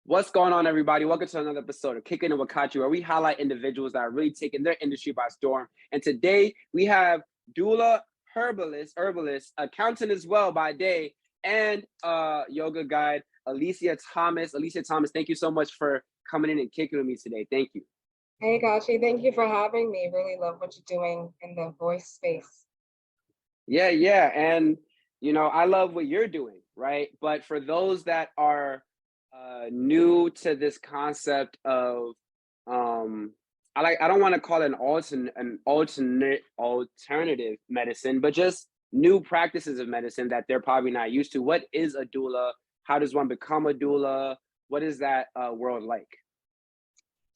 What's going on, everybody? Welcome to another episode of Kickin with Kachi, where we highlight individuals that are really taking their industry by storm. And today we have doula, herbalist, accountant as well by day, and yoga guide, Alicia Thomas. Alicia Thomas, thank you so much for coming in and kicking with me today. Thank you. Hey, Kachi, thank you for having me. Really love what you're doing in the voice space. Yeah. And, I love what you're doing, right? But for those that are new to this concept of I don't want to call it alternative medicine, but just new practices of medicine that they're probably not used to. What is a doula? How does one become a doula? What is that world like?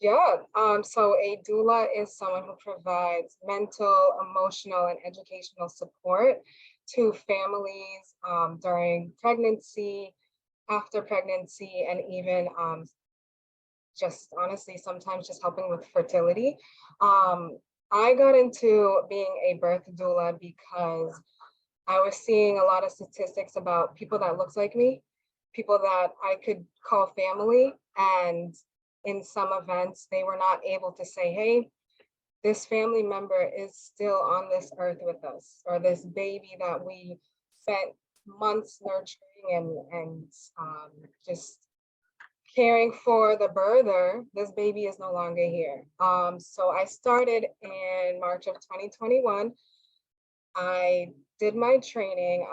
So a doula is someone who provides mental, emotional, and educational support to families during pregnancy, after pregnancy, and even just honestly, sometimes just helping with fertility. I got into being a birth doula because I was seeing a lot of statistics about people that looked like me, people that I could call family, and in some events, they were not able to say, hey, this family member is still on this earth with us, or this baby that we spent months nurturing and just caring for the birther, this baby is no longer here. So I started in March of 2021. I did my training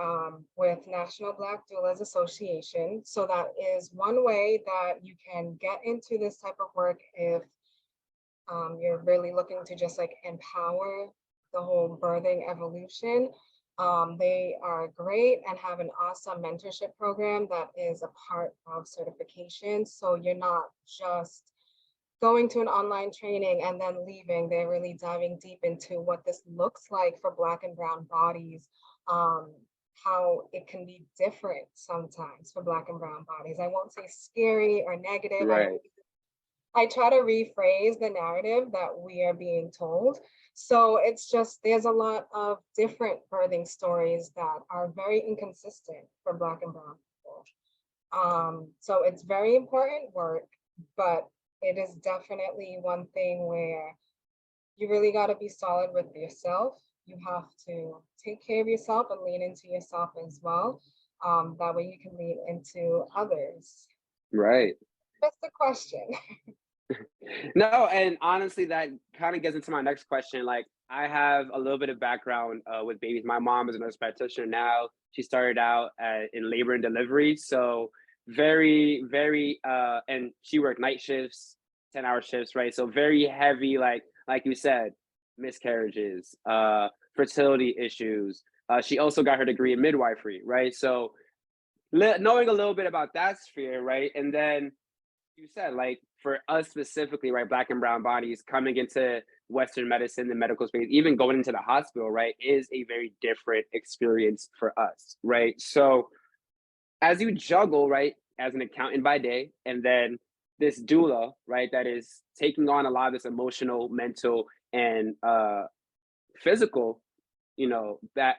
with National Black Doulas Association. So that is one way that you can get into this type of work if you're really looking to just like empower the whole birthing evolution. They are great and have an awesome mentorship program that is a part of certification. So you're not just going to an online training and then leaving. They're really diving deep into what this looks like for Black and Brown bodies, how it can be different sometimes for Black and Brown bodies. I won't say scary or negative. Right. I try to rephrase the narrative that we are being told. So it's just, there's a lot of different birthing stories that are very inconsistent for Black and Brown people. So it's very important work, but it is definitely one thing where you really got to be solid with yourself. You have to take care of yourself and lean into yourself as well. That way you can lean into others. Right. That's the question. No, and honestly, that kind of gets into my next question. Like, I have a little bit of background with babies. My mom is a nurse practitioner now. She started out in labor and delivery, so very, and she worked night shifts, 10-hour shifts, right? So very heavy, like you said, miscarriages, fertility issues. She also got her degree in midwifery, right? So knowing a little bit about that sphere, right, and then you said, like, for us specifically, right, Black and Brown bodies coming into Western medicine, the medical space, even going into the hospital, right, is a very different experience for us, right? So as you juggle, right, as an accountant by day, and then this doula, right, that is taking on a lot of this emotional, mental, and physical, that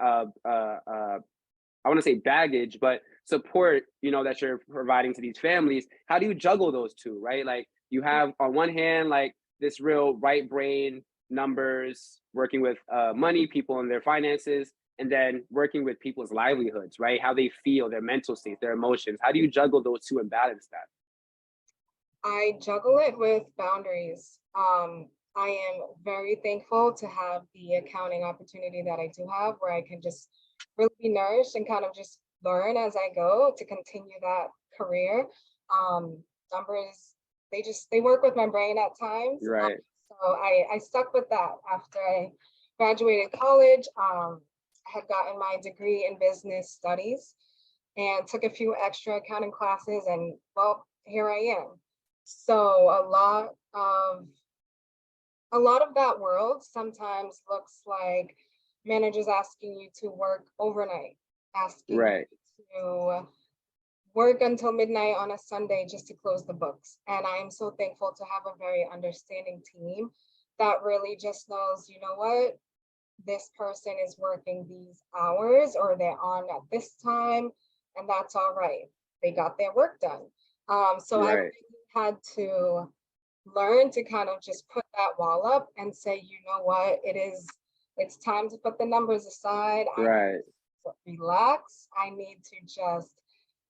I want to say baggage, but support, that you're providing to these families. How do you juggle those two, right? Like, you have on one hand, like, this real right brain numbers, working with money, people and their finances, and then working with people's livelihoods, right? How they feel, their mental states, their emotions. How do you juggle those two and balance that? I juggle it with boundaries. I am very thankful to have the accounting opportunity that I do have, where I can just really be nourished and kind of just learn as I go to continue that career. Numbers, they work with my brain at times. Right. So I stuck with that after I graduated college. I had gotten my degree in business studies and took a few extra accounting classes, and well, here I am. So a lot of that world sometimes looks like managers asking you to work overnight, asking Right. you to work until midnight on a Sunday just to close the books. And I am so thankful to have a very understanding team that really just knows, you know what, this person is working these hours or they're on at this time, and that's all right. They got their work done. So I really had to learn to kind of just put that wall up and say, you know what, it's time to put the numbers aside. I need to relax. I need to just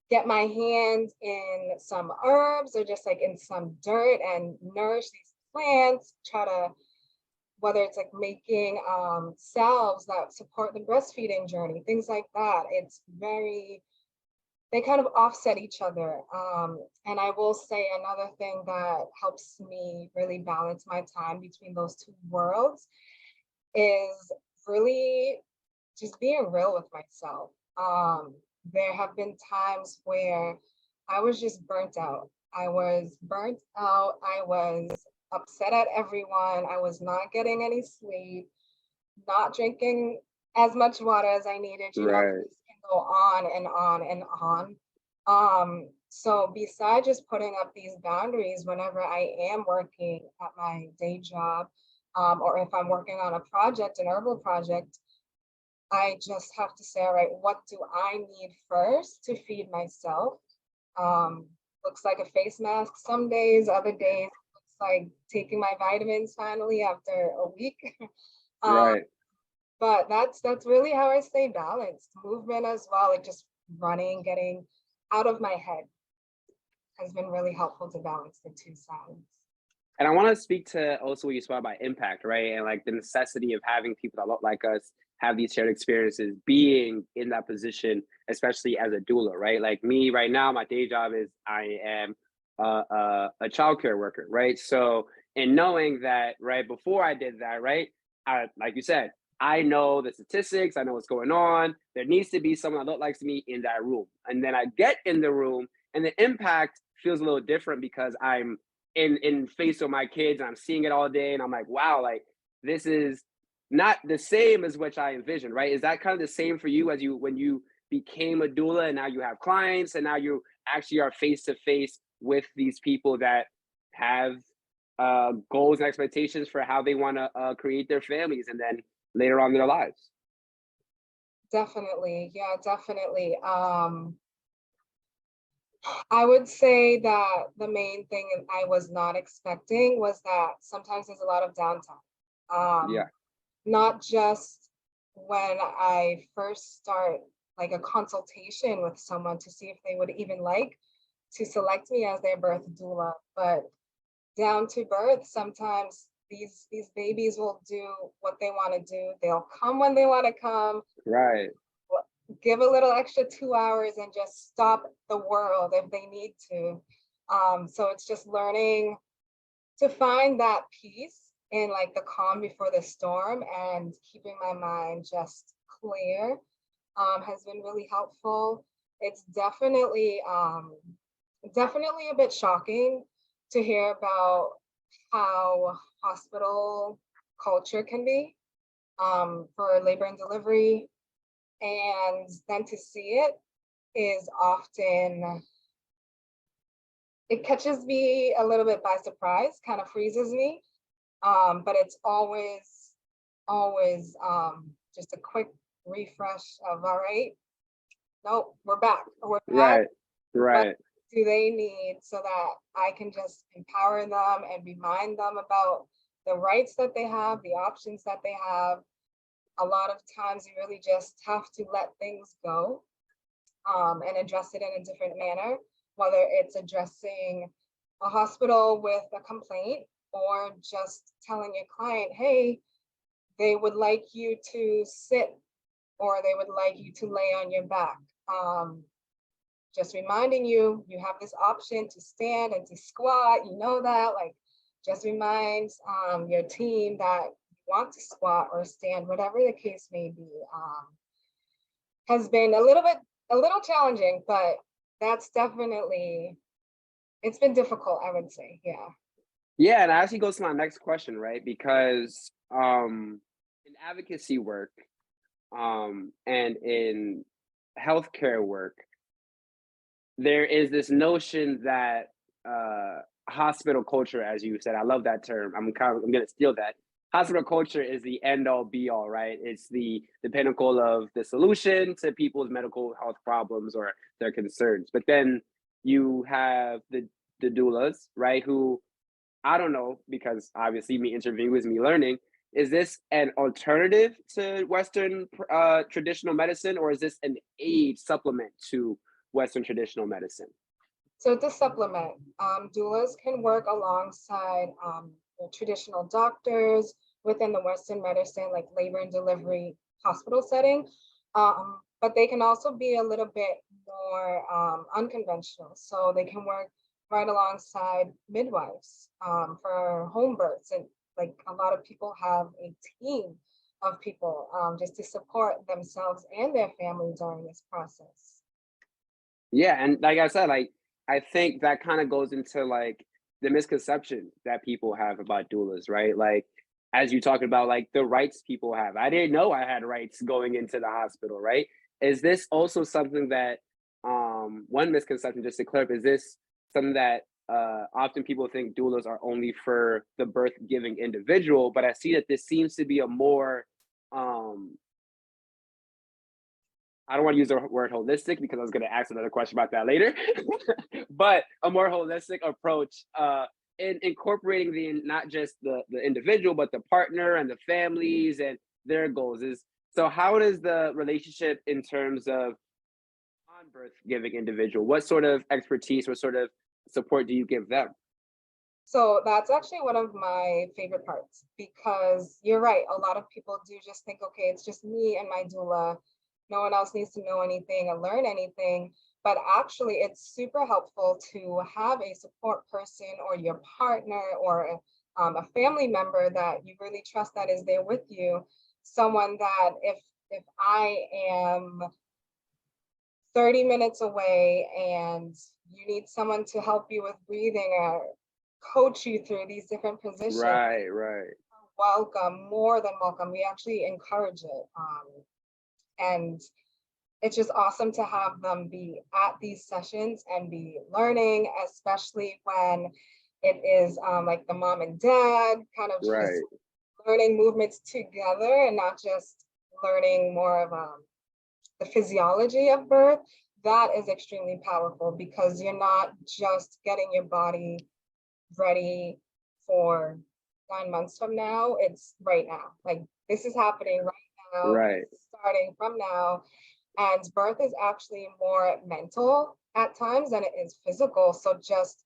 get my hands in some herbs or just like in some dirt and nourish these plants, try to, whether it's like making salves that support the breastfeeding journey, things like that. It's very, they kind of offset each other. And I will say another thing that helps me really balance my time between those two worlds is really just being real with myself. There have been times where I was just burnt out. I was burnt out. I was upset at everyone. I was not getting any sleep, not drinking as much water as I needed. You know, this can go on and on and on. So besides just putting up these boundaries whenever I am working at my day job, or if I'm working on a project, an herbal project, I just have to say, all right, what do I need first to feed myself? Looks like a face mask some days, other days looks like taking my vitamins finally after a week. But that's really how I stay balanced. Movement as well, like just running, getting out of my head has been really helpful to balance the two sides. And I want to speak to also what you spoke about impact, right? And like the necessity of having people that look like us have these shared experiences, being in that position, especially as a doula, right? Like me right now, my day job is I am a childcare worker, right? So, in knowing that, right, before I did that, right, like you said, I know the statistics, I know what's going on. There needs to be someone that looks like me in that room. And then I get in the room and the impact feels a little different because I'm in face of my kids and I'm seeing it all day and I'm like, wow, like this is not the same as what I envisioned, right? Is that kind of the same for you as you when you became a doula and now you have clients and now you actually are face to face with these people that have goals and expectations for how they want to create their families and then later on in their lives? Definitely, yeah, definitely. I would say that the main thing I was not expecting was that sometimes there's a lot of downtime. Yeah, Not just when I first start like a consultation with someone to see if they would even like to select me as their birth doula, but down to birth, sometimes these babies will do what they want to do. They'll come when they want to come, right. give a little extra 2 hours and just stop the world if they need to. So it's just learning to find that peace in like the calm before the storm and keeping my mind just clear has been really helpful. It's definitely a bit shocking to hear about how hospital culture can be for labor and delivery. And then to see it is often, it catches me a little bit by surprise, kind of freezes me. But it's always just a quick refresh of, all right, nope, we're back. We're back. Right, right. Do they need so that I can just empower them and remind them about the rights that they have, the options that they have. A lot of times you really just have to let things go and address it in a different manner, whether it's addressing a hospital with a complaint or just telling your client, hey, they would like you to sit or they would like you to lay on your back. Just reminding you, you have this option to stand and to squat, you know that, like just reminds your team that you want to squat or stand, whatever the case may be, has been a little challenging, but that's definitely, it's been difficult, I would say, yeah. Yeah, and that actually goes to my next question, right? Because in advocacy work and in healthcare work, there is this notion that hospital culture, as you said, I love that term. I'm gonna steal that. Hospital culture is the end all be all, right? It's the pinnacle of the solution to people's medical health problems or their concerns. But then you have the doulas, right? Who I don't know, because obviously me interviewing is me learning. Is this an alternative to Western traditional medicine, or is this an aid supplement to Western traditional medicine? So to supplement, doulas can work alongside the traditional doctors within the Western medicine, like labor and delivery hospital setting. But they can also be a little bit more unconventional. So they can work right alongside midwives for home births. And like a lot of people have a team of people just to support themselves and their family during this process. Yeah, and like I said, like I think that kind of goes into like the misconception that people have about doulas, right? Like as you talked about, like the rights people have. I didn't know I had rights going into the hospital, right? Is this also something that one misconception, just to clear up, is this something that often people think doulas are only for the birth giving individual, but I see that this seems to be a more um I don't want to use the word holistic because I was going to ask another question about that later, but a more holistic approach in incorporating the not just the individual, but the partner and the families and their goals. Is so how does the relationship in terms of non-birth giving individual? What sort of expertise, what sort of support do you give them? So that's actually one of my favorite parts because you're right. A lot of people do just think, okay, it's just me and my doula. No one else needs to know anything or learn anything. But actually, it's super helpful to have a support person or your partner or a family member that you really trust that is there with you. Someone that if I am 30 minutes away and you need someone to help you with breathing or coach you through these different positions, Right, right. welcome, more than welcome. We actually encourage it. And it's just awesome to have them be at these sessions and be learning, especially when it is like the mom and dad kind of just Right. learning movements together and not just learning more of the physiology of birth. That is extremely powerful because you're not just getting your body ready for 9 months from now. It's right now. Like this is happening right now, Right. starting from now. And birth is actually more mental at times than it is physical. So just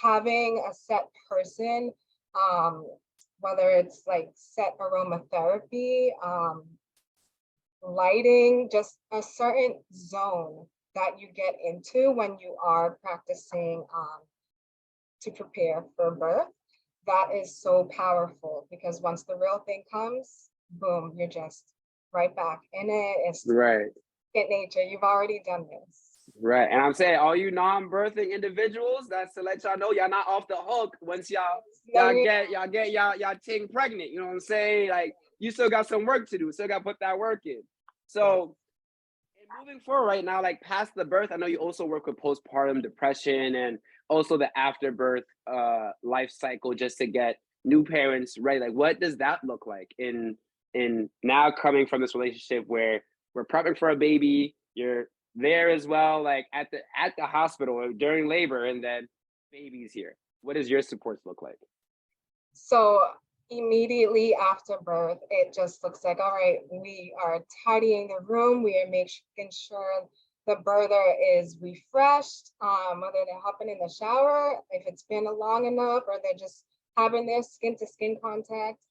having a set person, um, whether it's like set aromatherapy, lighting, just a certain zone that you get into when you are practicing to prepare for birth, that is so powerful because once the real thing comes, boom, you're just right back in it. It's Right. in nature. You've already done this. Right. And I'm saying all you non-birthing individuals, that's to let y'all know y'all not off the hook once No, y'all ting pregnant. You know what I'm saying? Like you still got some work to do. Still got to put that work in. So and moving forward right now, like past the birth, I know you also work with postpartum depression and also the afterbirth life cycle just to get new parents ready. Like what does that look like in now coming from this relationship where we're prepping for a baby, you're there as well, like at the hospital or during labor, and then baby's here. What does your supports look like? so immediately after birth, it just looks like, all right, we are tidying the room. We are making sure the birther is refreshed, whether they're hopping in the shower, if it's been long enough, or they're just having their skin to skin contact.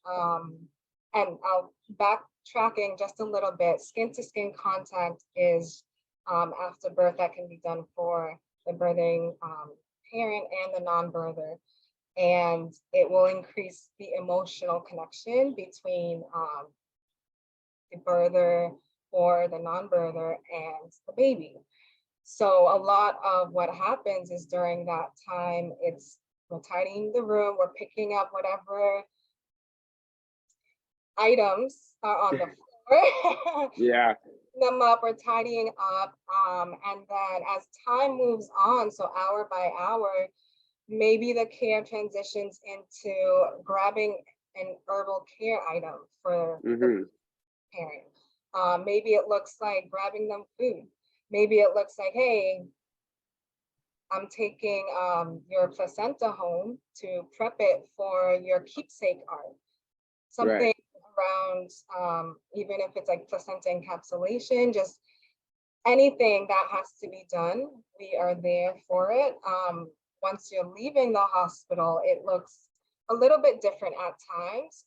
And I'll backtracking just a little bit. Skin to skin contact is after birth that can be done for the birthing parent and the non-birther, and it will increase the emotional connection between the birther or the non-birther and the baby. So a lot of what happens is during that time, we're tidying the room, we're picking up whatever items are on the floor, Yeah. them up, we're tidying up, and then as time moves on, so hour by hour, maybe the care transitions into grabbing an herbal care item for the Hmm. parent. Maybe it looks like grabbing them food. Maybe it looks like, hey, I'm taking your placenta home to prep it for your keepsake art. Right. Something around, even if it's like placenta encapsulation, just anything that has to be done, we are there for it. Once you're leaving the hospital, it looks a little bit different at times.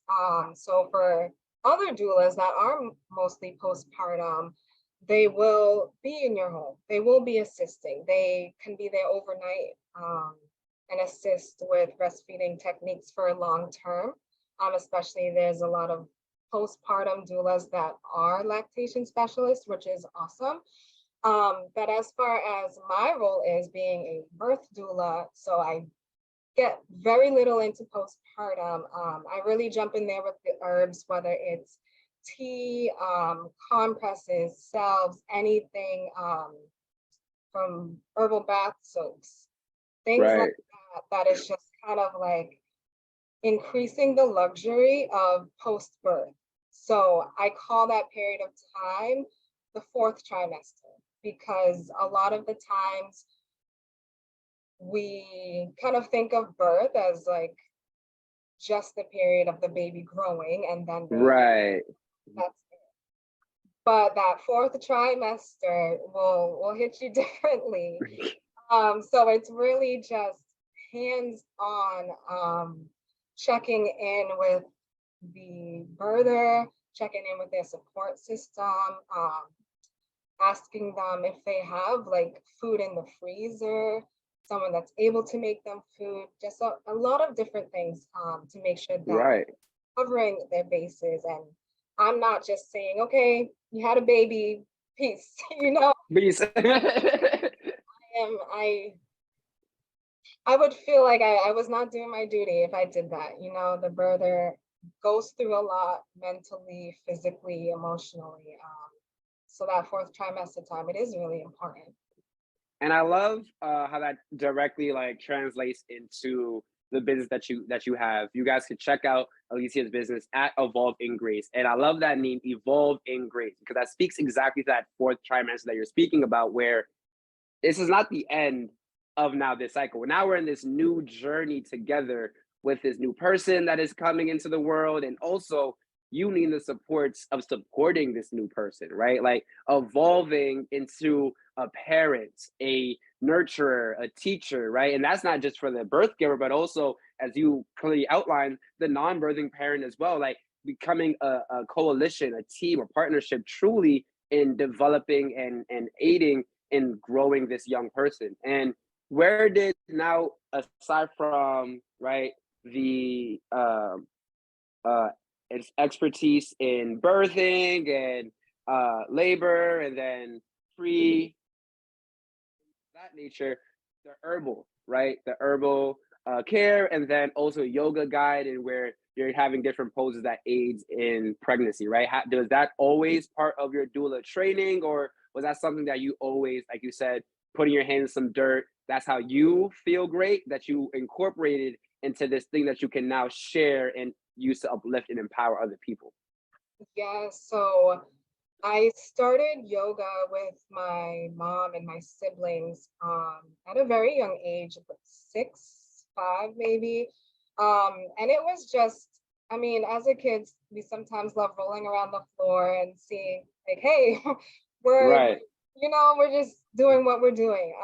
So for other doulas that are mostly postpartum, they will be in your home. They will be assisting. They can be there overnight and assist with breastfeeding techniques for long term. Especially there's a lot of postpartum doulas that are lactation specialists, which is awesome. But as far as my role is being a birth doula, so I get very little into postpartum. I really jump in there with the herbs, whether it's tea, compresses, salves, anything from herbal bath soaks, things like Right. that, that is just kind of like increasing the luxury of post-birth. So I call that period of time the fourth trimester, because a lot of the times we kind of think of birth as like just the period of the baby growing and then Right. that's it. But that fourth trimester will hit you differently. So it's really just hands-on, checking in with the birther, checking in with their support system, asking them if they have like food in the freezer, someone that's able to make them food, just a lot of different things to make sure that Right. covering their bases. And I'm not just saying, okay, you had a baby, peace, you know, But you said am I would feel like I was not doing my duty if I did that. You know, the birther goes through a lot mentally, physically, emotionally. So that fourth trimester time, it is really important. and I love how that directly like translates into the business that you have. You guys can check out Alicia's business at Evolve in Grace. And I love that name, Evolve in Grace, because that speaks exactly to that fourth trimester that you're speaking about, where this is not the end of now this cycle. Now we're in this new journey together with this new person that is coming into the world, and also you need the supports of supporting this new person, right? Like evolving into a parent, a nurturer, a teacher, right? And that's not just for the birth giver, but also, as you clearly outlined, the non-birthing parent as well, like becoming a coalition, a team, a partnership truly in developing and aiding in growing this young person. And where did now, aside from right the its expertise in birthing and labor and then free that nature, the herbal, right? The herbal care, and then also yoga guide, and where you're having different poses that aids in pregnancy, right? Does that always part of your doula training, or was that something that you always, like you said, putting your hand in some dirt? That's how you feel great, that you incorporated into this thing that you can now share and use to uplift and empower other people. Yeah, so I started yoga with my mom and my siblings at a very young age, about 6, 5 maybe. And it was just, I mean, as a kid, we sometimes love rolling around the floor and seeing like, hey, we're, Right. we're just doing what we're doing.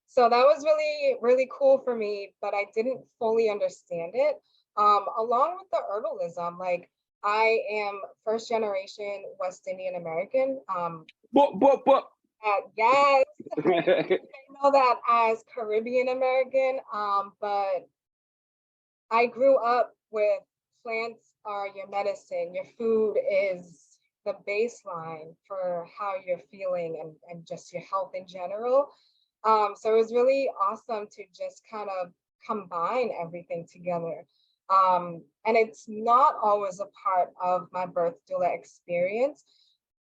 So that was really, really cool for me, but I didn't fully understand it. Along with the herbalism, like I am first generation West Indian American. But. Yes, I know that as Caribbean American, but I grew up with plants are your medicine. Your food is the baseline for how you're feeling and just your health in general. So it was really awesome to just kind of combine everything together. And it's not always a part of my birth doula experience.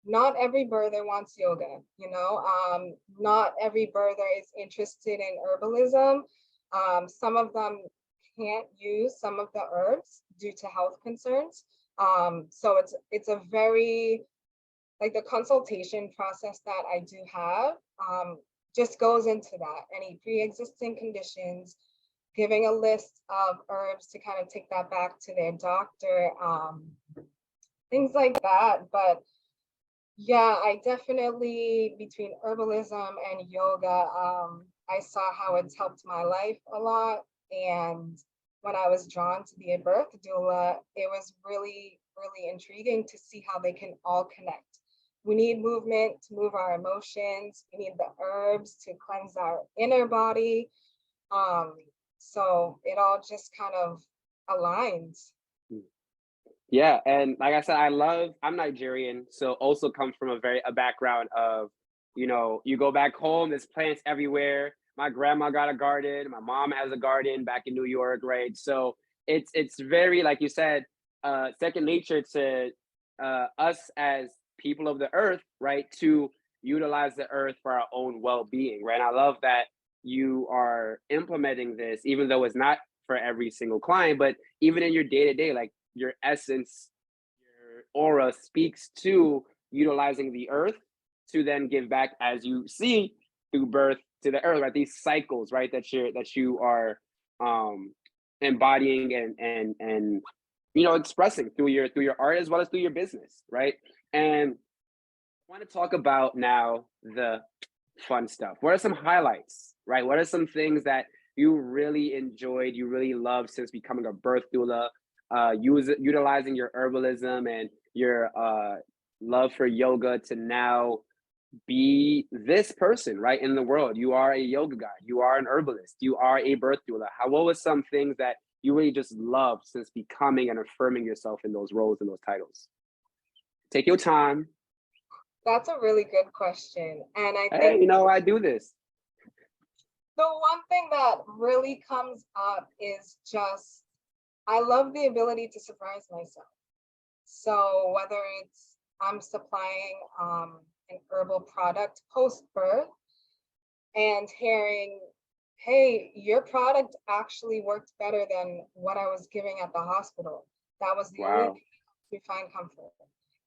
Not every birther wants yoga, not every birther is interested in herbalism. Some of them can't use some of the herbs due to health concerns. So it's a very, like the consultation process that I do have just goes into that. Any pre-existing conditions, giving a list of herbs to kind of take that back to their doctor, things like that. But yeah, I definitely, between herbalism and yoga, I saw how it's helped my life a lot. And when I was drawn to be a birth doula, it was really, really intriguing to see how they can all connect. We need movement to move our emotions. We need the herbs to cleanse our inner body. So it all just kind of aligns. Yeah, and like I said, I'm Nigerian, so also comes from a background of, you go back home, there's plants everywhere. My grandma got a garden, my mom has a garden back in New York, right? So it's very, like you said, second nature to us as people of the earth, right? To utilize the earth for our own well-being, right? And I love that you are implementing this, even though it's not for every single client, but even in your day-to-day, like your essence, your aura speaks to utilizing the earth to then give back, as you see through birth to the earth, right? These cycles, right? That you are embodying and expressing through your art as well as through your business, right? And I want to talk about now the fun stuff. What are some highlights, right? What are some things that you really enjoyed, you really loved since becoming a birth doula, utilizing your herbalism and your love for yoga to now be this person, right, in the world? You are a yoga guide, you are an herbalist, you are a birth doula. What was some things that you really just loved since becoming and affirming yourself in those roles and those titles? Take your time. That's a really good question. And I Hey, think I do this. the one thing that really comes up is just, I love the ability to surprise myself. So whether it's I'm supplying an herbal product post-birth and hearing, hey, your product actually worked better than what I was giving at the hospital. That was the only Wow. thing to find comfort.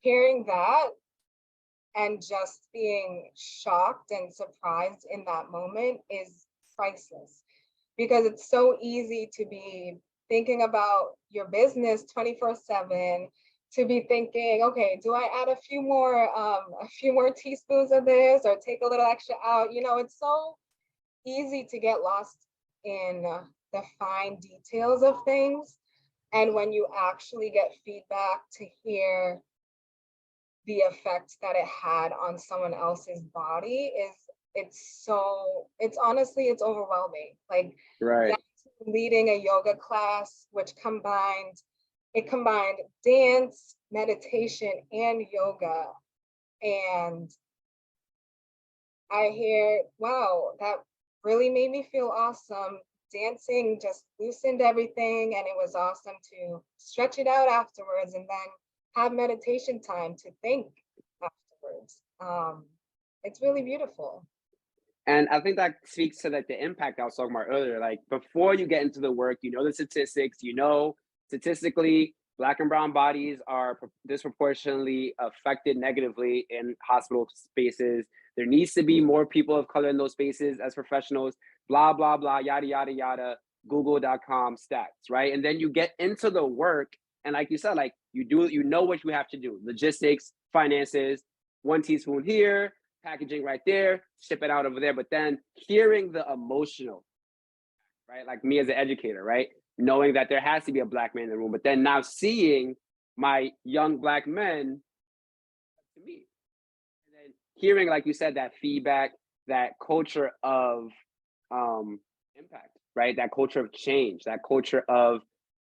Hearing that and just being shocked and surprised in that moment is priceless, because it's so easy to be thinking about your business 24/7, to be thinking, okay, do I add a few more teaspoons of this or take a little extra out? It's so easy to get lost in the fine details of things. And when you actually get feedback to hear the effect that it had on someone else's body, it's honestly, it's overwhelming. Like, Right. leading a yoga class, which combined dance, meditation, and yoga. And I hear, wow, that really made me feel awesome. Dancing just loosened everything, and it was awesome to stretch it out afterwards and then have meditation time to think afterwards. It's really beautiful. And I think that speaks to like the impact I was talking about earlier. Like before you get into the work, the statistics, statistically, Black and brown bodies are disproportionately affected negatively in hospital spaces. There needs to be more people of color in those spaces as professionals, blah, blah, blah, yada, yada, yada, google.com stats, right? And then you get into the work. And like you said, like you know what you have to do: logistics, finances, 1 teaspoon here, packaging right there, ship it out over there. But then hearing the emotional, right? Like me as an educator, right? Knowing that there has to be a Black man in the room, but then now seeing my young Black men to me, and then hearing, like you said, that feedback, that culture of impact, right? That culture of change, that culture of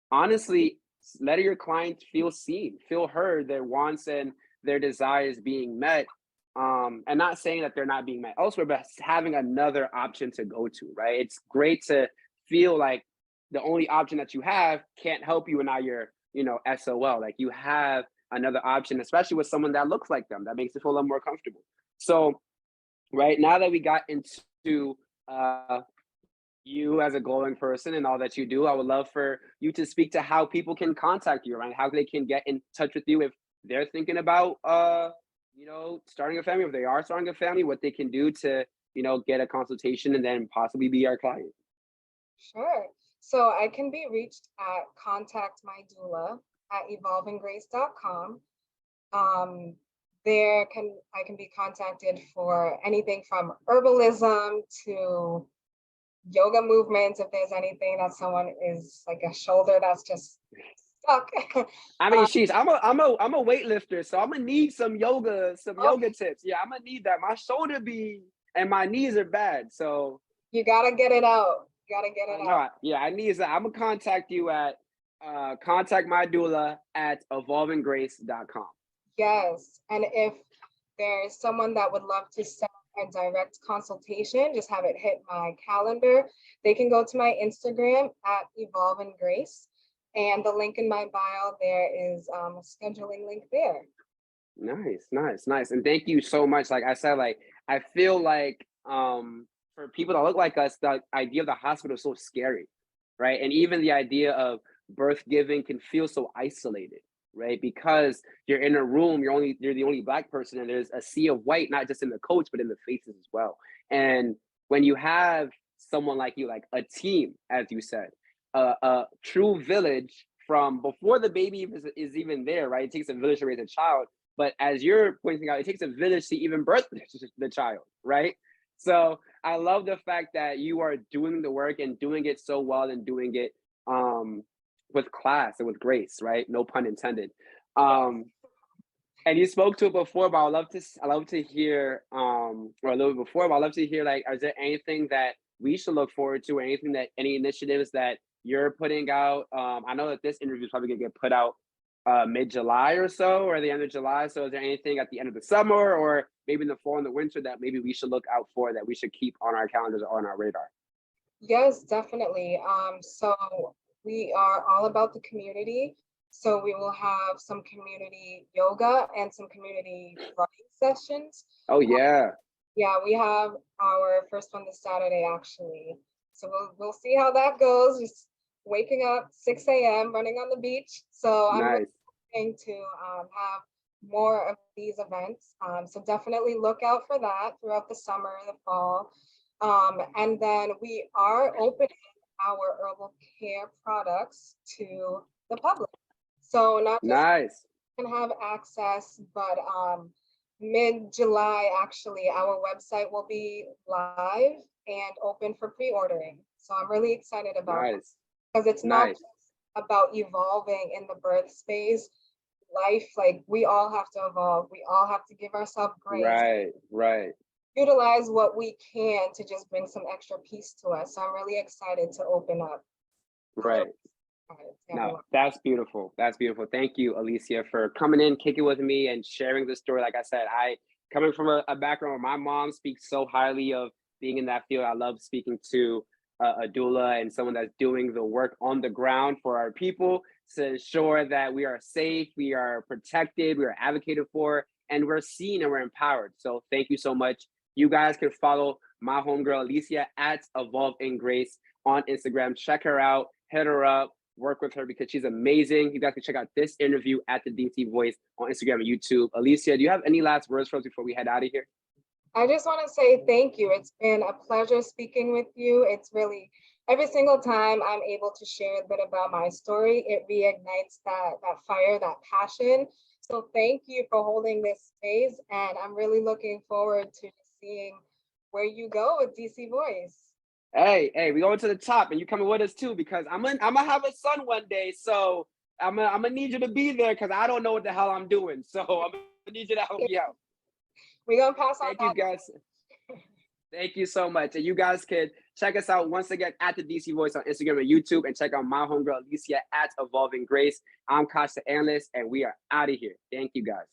honestly letting your clients feel seen, feel heard, their wants and their desires being met. And not saying that they're not being met elsewhere, but having another option to go to, right? It's great to feel like the only option that you have can't help you and now you're, SOL. Like you have another option, especially with someone that looks like them, that makes you feel a little more comfortable. So, right now that we got into you as a glowing person and all that you do, I would love for you to speak to how people can contact you, right? How they can get in touch with you if they're thinking about starting a family, if they are starting a family, what they can do to get a consultation and then possibly be our client? Sure. So I can be reached at contact my doula at evolvinggrace.com. I can be contacted for anything from herbalism to yoga movements. If there's anything that someone is like a shoulder that's just stuck. I mean, sheesh, I'm a weightlifter, so I'm gonna need some yoga tips. Yeah, I'm gonna need that. My shoulder and my knees are bad, so you gotta get it out. You gotta get it out. Yeah, I need that. I'm gonna contact you at contact my doula at evolvinggrace.com. Yes, and if there's someone that would love to set a direct consultation, just have it hit my calendar, they can go to my Instagram at evolvinggrace, and the link in my bio there is a scheduling link there. Nice. And thank you so much. Like I said, like I feel like for people that look like us, the idea of the hospital is so scary, right? And even the idea of birth giving can feel so isolated, right? Because you're in a room, you're the only Black person, and there's a sea of white, not just in the coach, but in the faces as well. And when you have someone like you, like a team, as you said, a true village from before the baby is even there, right? It takes a village to raise a child. But as you're pointing out, it takes a village to even birth the child, right? So I love the fact that you are doing the work and doing it so well and doing it with class and with grace, right? No pun intended. And you spoke to it before, but I love to hear or a little bit before, but I love to hear, like, is there anything that we should look forward to, or any initiatives that you're putting out? I know that this interview is probably gonna get put out mid-July or so, or the end of July. So is there anything at the end of the summer or maybe in the fall and the winter that maybe we should look out for, that we should keep on our calendars or on our radar? Yes, definitely. So we are all about the community. So we will have some community yoga and some community running sessions. Oh yeah. Yeah, we have our first one this Saturday actually. So we'll see how that goes. Just waking up 6 a.m., running on the beach. So I'm Nice. looking to have more of these events. So definitely look out for that throughout the summer and the fall. And then we are opening our herbal care products to the public. So not just Nice. can have access, but mid-July, actually, our website will be live and open for pre-ordering. So I'm really excited about it Nice. because it's not Nice. just about evolving in the birth space. Life, like we all have to evolve. We all have to give ourselves grace. Right. Utilize what we can to just bring some extra peace to us. So I'm really excited to open up. Right. No, that's beautiful. That's beautiful. Thank you, Alicia, for coming in, kicking with me, and sharing the story. Like I said, coming from a background where my mom speaks so highly of being in that field. I love speaking to a doula and someone that's doing the work on the ground for our people to ensure that we are safe, we are protected, we are advocated for, and we're seen and we're empowered. So thank you so much. You guys can follow my homegirl Alicia at Evolve in Grace on Instagram. Check her out, hit her up, work with her because she's amazing. You guys can check out this interview at the DC Voice on Instagram and YouTube. Alicia, do you have any last words for us before we head out of here? I just want to say thank you. It's been a pleasure speaking with you. It's really, every single time I'm able to share a bit about my story, it reignites that fire, that passion. So thank you for holding this space. And I'm really looking forward to seeing where you go with DC Voice. Hey, we going to the top, and you coming with us too, because I'm gonna have a son one day. So I'm gonna need you to be there because I don't know what the hell I'm doing. So I'm gonna need you to help me out. We're gonna pass on. Thank you guys. Thank you so much. And you guys can check us out once again at the DC Voice on Instagram and YouTube, and check out my homegirl Alicia at Evolving Grace. I'm Kachi the Analyst, and we are out of here. Thank you guys.